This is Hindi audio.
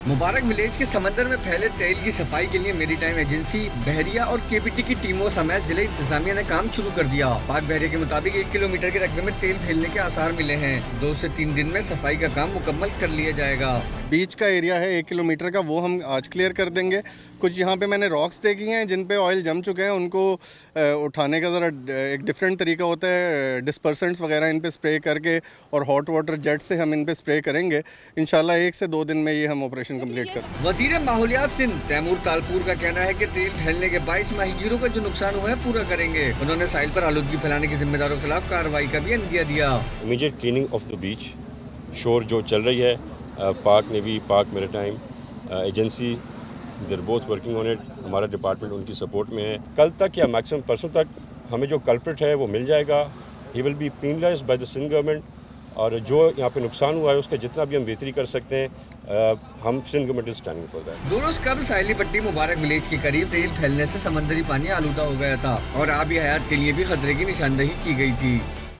मुबारक विलेज के समंदर में फैले तेल की सफाई के लिए मेरीटाइम एजेंसी, बहरिया और केपीटी की टीमों समेत जिले इंतजामिया ने काम शुरू कर दिया। पाक बहरिया के मुताबिक 1 किलोमीटर के रकबे में तेल फैलने के आसार मिले हैं। 2 से 3 दिन में सफाई का काम मुकम्मल कर लिया जाएगा। बीच का एरिया है 1 किलोमीटर का, वो हम आज क्लियर कर देंगे। कुछ यहाँ पे मैंने रॉक्स देखी हैं जिन पे ऑयल जम चुके हैं, उनको उठाने का ज़रा एक डिफरेंट तरीका होता है। डिस्पर्सेंट्स वगैरह इन पे स्प्रे करके और हॉट वाटर जेट से हम इन पे स्प्रे करेंगे। इंशाल्लाह 1 से 2 दिन में ये हम ऑपरेशन कंप्लीट कर। वज़ीर माहौलियात सिंध तैमूर तालपुर का कहना है कि तेल फैलने के 22 माहीगीरों का जो नुकसान हुआ है पूरा करेंगे। उन्होंने साहिल पर आलूदगी फैलाने के जिम्मेदारों के खिलाफ कार्रवाई का भी इंदिया दिया। Immediate cleaning of the beach शोर जो चल रही है, पाक नेवी, पाक maritime agency, there both working on it. हमारा डिपार्टमेंट उनकी सपोर्ट में है। कल तक या मैक्सिमम परसों तक हमें जो कल्प्रिट है वो मिल जाएगा। He will be penalised by the Sindh government, और जो यहाँ पे नुकसान हुआ है उसका जितना भी हम बेहतरी कर सकते हैं, हम Sindh government is standing for that. 2 रोज कबल साहिली पट्टी मुबारक विलेज के करीब तेल फैलने से समंदरी पानी आलूदा हो गया था और आबी हयात के लिए भी खतरे की निशानदही की गई थी।